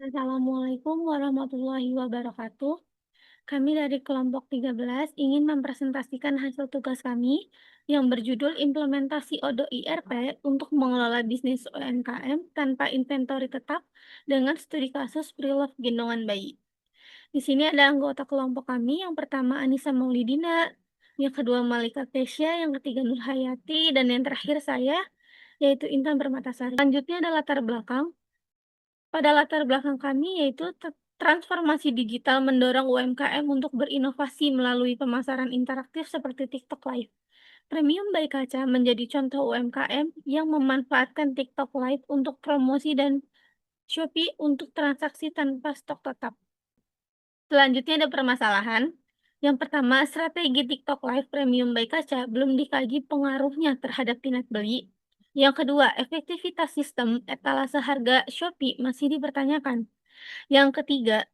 Assalamualaikum warahmatullahi wabarakatuh. Kami dari kelompok 13 ingin mempresentasikan hasil tugas kami yang berjudul Implementasi ODO IRP untuk mengelola bisnis UMKM tanpa inventory tetap dengan studi kasus pre-love gendongan bayi. Di sini ada anggota kelompok kami, yang pertama Anissa Maulidina, yang kedua Malika Kesya, yang ketiga Nur Hayati, dan yang terakhir saya, yaitu Intan Permatasari. Selanjutnya ada latar belakang. Pada latar belakang kami yaitu transformasi digital mendorong UMKM untuk berinovasi melalui pemasaran interaktif seperti TikTok Live. Premium by Kaca menjadi contoh UMKM yang memanfaatkan TikTok Live untuk promosi dan Shopee untuk transaksi tanpa stok tetap. Selanjutnya ada permasalahan. Yang pertama, strategi TikTok Live Premium by Kaca belum dikaji pengaruhnya terhadap minat beli. Yang kedua, efektivitas sistem etalase harga Shopee masih dipertanyakan. Yang ketiga,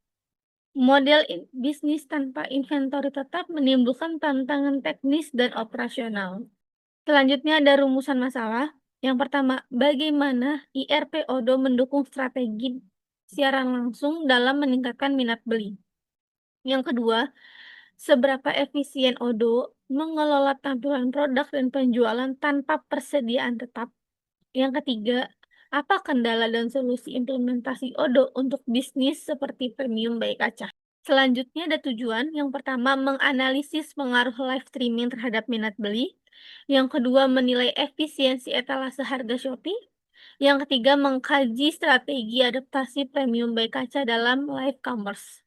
model bisnis tanpa inventory tetap menimbulkan tantangan teknis dan operasional. Selanjutnya ada rumusan masalah. Yang pertama, bagaimana IRP ODO mendukung strategi siaran langsung dalam meningkatkan minat beli. Yang kedua, seberapa efisien ODO mengelola tampilan produk dan penjualan tanpa persediaan tetap. Yang ketiga, apa kendala dan solusi implementasi ODO untuk bisnis seperti Premium by Kaca? Selanjutnya ada tujuan. Yang pertama, menganalisis pengaruh live streaming terhadap minat beli. Yang kedua, menilai efisiensi etalase harga Shopee. Yang ketiga, mengkaji strategi adaptasi Premium by Kaca dalam live commerce.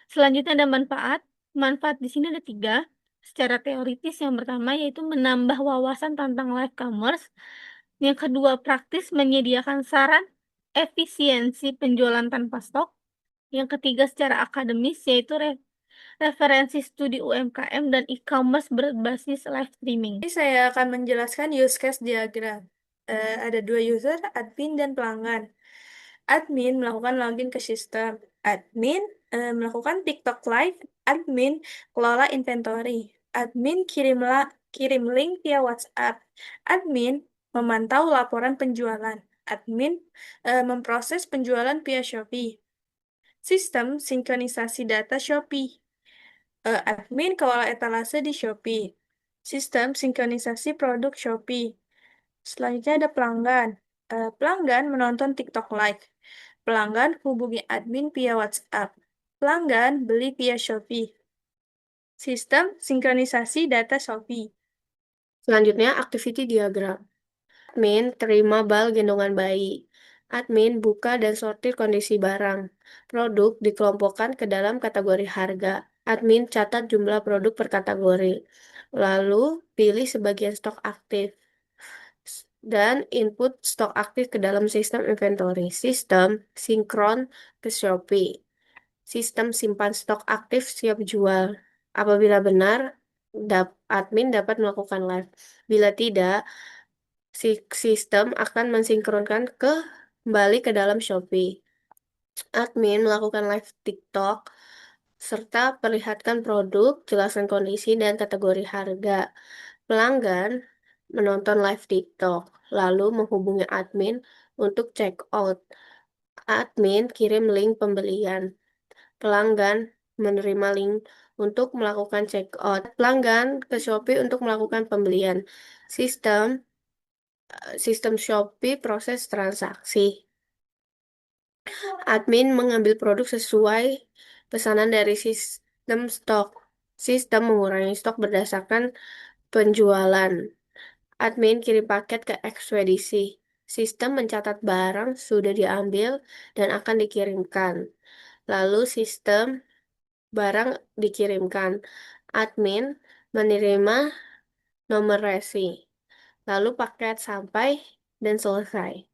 Selanjutnya ada manfaat. Manfaat di sini ada 3. Secara teoritis, yang pertama yaitu menambah wawasan tentang live commerce. Yang kedua, praktis menyediakan saran efisiensi penjualan tanpa stok. Yang ketiga, secara akademis yaitu referensi studi UMKM dan e-commerce berbasis live streaming. Ini saya akan menjelaskan use case diagram. Ada 2 user, admin dan pelanggan. Admin melakukan login ke sistem. Admin melakukan TikTok Live. Admin kelola inventory. Admin kirim link via WhatsApp. Admin memantau laporan penjualan. Admin memproses penjualan via Shopee. Sistem sinkronisasi data Shopee. Admin kelola etalase di Shopee. Sistem sinkronisasi produk Shopee. Selanjutnya ada pelanggan. Pelanggan menonton TikTok Live. Pelanggan hubungi admin via WhatsApp. Pelanggan beli via Shopee. Sistem sinkronisasi data Shopee. Selanjutnya, activity diagram. Admin terima bal gendongan bayi. Admin buka dan sortir kondisi barang. Produk dikelompokkan ke dalam kategori harga. Admin catat jumlah produk per kategori. Lalu pilih sebagian stok aktif dan input stok aktif ke dalam sistem inventory. Sistem sinkron ke Shopee. Sistem simpan stok aktif siap jual. Apabila benar, admin dapat melakukan live. Bila tidak, sistem akan mensinkronkan kembali ke dalam Shopee. Admin melakukan live TikTok serta perlihatkan produk, jelaskan kondisi dan kategori harga. Pelanggan menonton live TikTok, lalu menghubungi admin untuk check out. Admin kirim link pembelian. Pelanggan menerima link untuk melakukan check out. Pelanggan ke Shopee untuk melakukan pembelian. Sistem Shopee proses transaksi. Admin mengambil produk sesuai pesanan dari sistem stok. Sistem mengurangi stok berdasarkan penjualan. Admin kirim paket ke ekspedisi. Sistem mencatat barang sudah diambil dan akan dikirimkan. Lalu sistem barang dikirimkan. Admin menerima nomor resi. Lalu paket sampai dan selesai.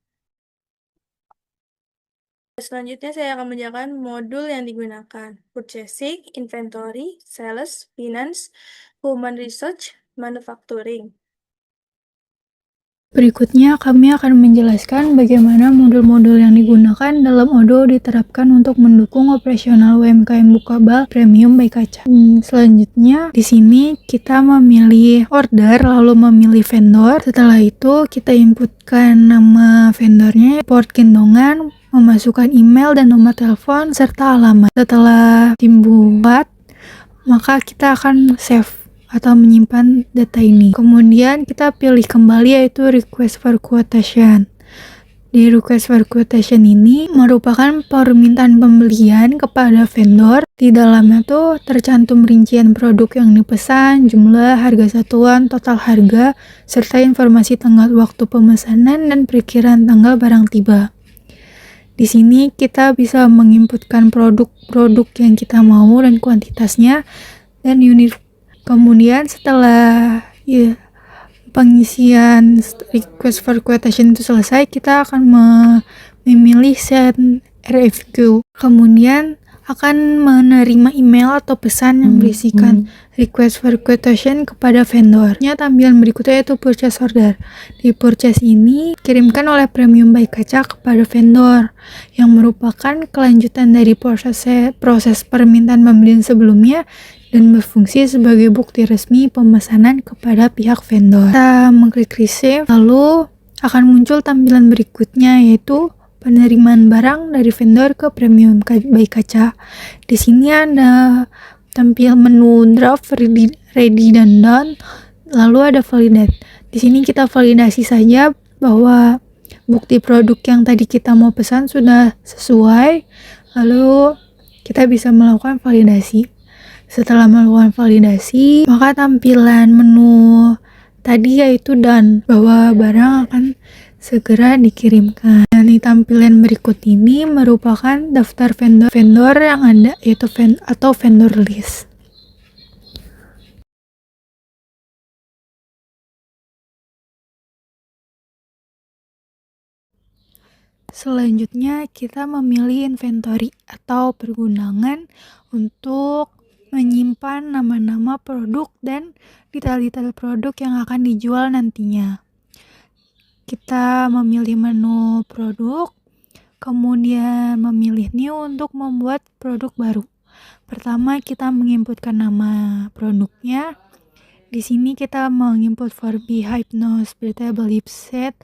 Selanjutnya saya akan menjelaskan modul yang digunakan. Purchasing, Inventory, Sales, Finance, Human Research, Manufacturing. Berikutnya, kami akan menjelaskan bagaimana modul-modul yang digunakan dalam ODO diterapkan untuk mendukung operasional UMKM Bukabal Premium by Kaca. Selanjutnya, di sini kita memilih order, lalu memilih vendor. Setelah itu, kita inputkan nama vendornya, port gendongan, memasukkan email dan nomor telepon serta alamat. Setelah dibuat, maka kita akan save atau menyimpan data ini. Kemudian kita pilih kembali yaitu request for quotation. Di request for quotation ini merupakan permintaan pembelian kepada vendor. Di dalamnya tuh tercantum rincian produk yang dipesan, jumlah, harga satuan, total harga, serta informasi tanggal waktu pemesanan dan perkiraan tanggal barang tiba. Di sini kita bisa menginputkan produk-produk yang kita mau dan kuantitasnya dan unit. Kemudian setelah pengisian request for quotation itu selesai, kita akan memilih send RFQ. Kemudian akan menerima email atau pesan yang berisikan request for quotation kepada vendornya. Tampilan berikutnya yaitu purchase order. Di purchase ini dikirimkan oleh Premium by Kaca kepada vendor yang merupakan kelanjutan dari proses permintaan pembelian sebelumnya dan berfungsi sebagai bukti resmi pemesanan kepada pihak vendor. Kita mengklik receive, lalu akan muncul tampilan berikutnya yaitu penerimaan barang dari vendor ke Premium by Kaca. Di sini ada tampil menu draft, ready dan done, lalu ada validate. Di sini kita validasi saja bahwa bukti produk yang tadi kita mau pesan sudah sesuai, lalu kita bisa melakukan validasi. Setelah melakukan validasi, maka tampilan menu tadi yaitu done, bahwa barang akan segera dikirimkan. Dan di tampilan berikut ini merupakan daftar vendor yang ada, yaitu vendor list. Selanjutnya kita memilih inventory atau pergunangan untuk menyimpan nama-nama produk dan detail-detail produk yang akan dijual nantinya. Kita memilih menu produk, kemudian memilih new untuk membuat produk baru. Pertama kita menginputkan nama produknya. Di sini kita menginput Forby Hypnose Breathable Hip Set,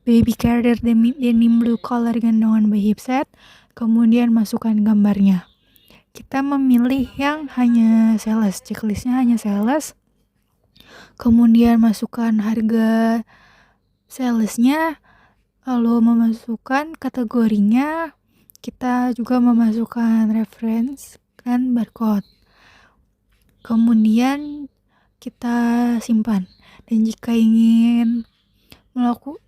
Baby Carrier Denim Blue Color Gendongan by Hip Set, kemudian masukkan gambarnya. Kita memilih yang hanya sales, checklistnya hanya sales, kemudian masukkan harga salesnya, lalu memasukkan kategorinya. Kita juga memasukkan reference dan barcode, kemudian kita simpan. Dan jika ingin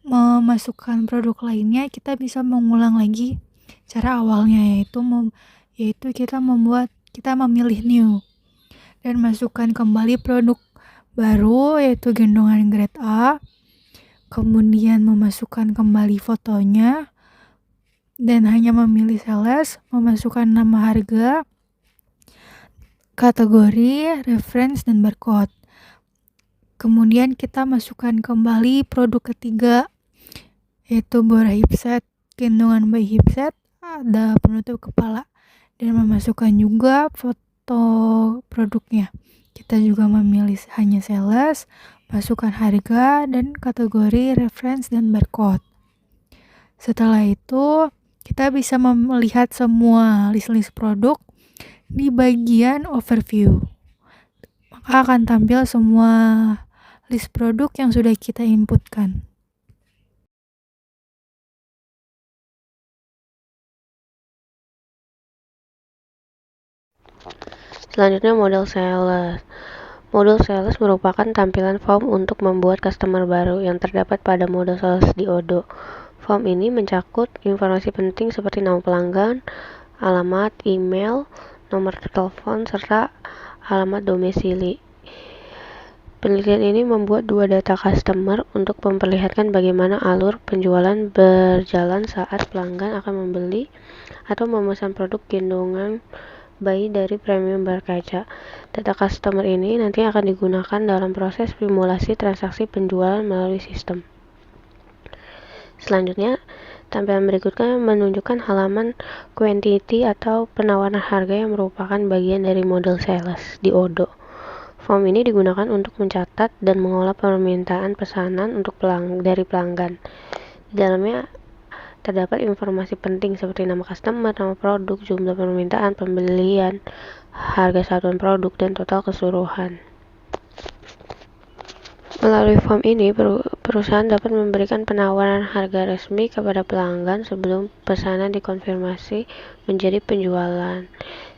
memasukkan produk lainnya, kita bisa mengulang lagi cara awalnya, yaitu kita memilih new dan masukkan kembali produk baru yaitu gendongan grade A, kemudian memasukkan kembali fotonya dan hanya memilih sales, memasukkan nama harga, kategori, reference dan barcode. Kemudian kita masukkan kembali produk ketiga yaitu Bora Hipset gendongan by Hipset, ada penutup kepala, dan memasukkan juga foto produknya. Kita juga memilih hanya sales, masukkan harga dan kategori, reference dan barcode. Setelah itu kita bisa melihat semua list produk di bagian overview. Maka akan tampil semua list produk yang sudah kita inputkan. Selanjutnya model sales. Model sales merupakan tampilan form untuk membuat customer baru yang terdapat pada model sales di Odoo. Form ini mencakup informasi penting seperti nama pelanggan, alamat, email, nomor telepon, serta alamat domisili. Penelitian ini membuat dua data customer untuk memperlihatkan bagaimana alur penjualan berjalan saat pelanggan akan membeli atau memesan produk gendongan bayi dari Premium by Kaca. Data customer ini nanti akan digunakan dalam proses simulasi transaksi penjualan melalui sistem. Selanjutnya, tampilan berikutnya menunjukkan halaman quantity atau penawaran harga yang merupakan bagian dari model sales di Odoo. Form ini digunakan untuk mencatat dan mengolah permintaan pesanan untuk dari pelanggan. Di dalamnya terdapat informasi penting seperti nama customer, nama produk, jumlah permintaan, pembelian, harga satuan produk, dan total keseluruhan. Melalui form ini, perusahaan dapat memberikan penawaran harga resmi kepada pelanggan sebelum pesanan dikonfirmasi menjadi penjualan.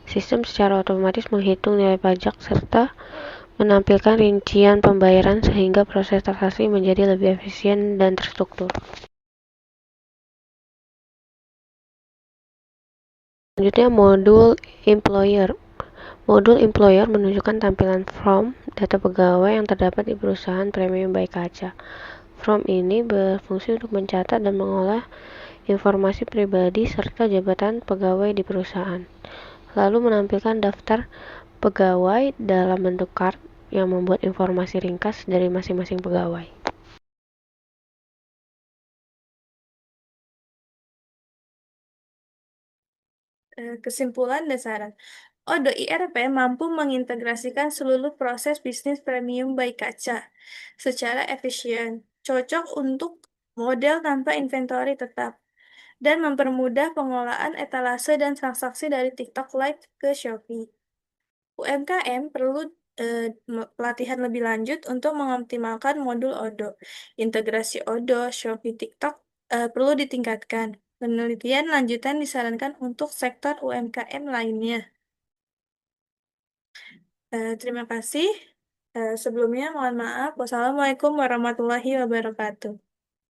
Sistem secara otomatis menghitung nilai pajak serta menampilkan rincian pembayaran sehingga proses transaksi menjadi lebih efisien dan terstruktur. Selanjutnya, modul employer. Modul employer menunjukkan tampilan form data pegawai yang terdapat di perusahaan Premium by Kaca. Form ini berfungsi untuk mencatat dan mengolah informasi pribadi serta jabatan pegawai di perusahaan, lalu menampilkan daftar pegawai dalam bentuk card yang membuat informasi ringkas dari masing-masing pegawai. Kesimpulan dan saran. Odo IRP mampu mengintegrasikan seluruh proses bisnis premium by Kaca secara efisien, cocok untuk model tanpa inventory tetap, dan mempermudah pengolahan etalase dan transaksi dari TikTok Live ke Shopee. UMKM perlu pelatihan lebih lanjut untuk mengoptimalkan modul Odo. Integrasi Odo, Shopee, TikTok perlu ditingkatkan. Penelitian lanjutan disarankan untuk sektor UMKM lainnya. Terima kasih. Sebelumnya mohon maaf. Wassalamualaikum warahmatullahi wabarakatuh.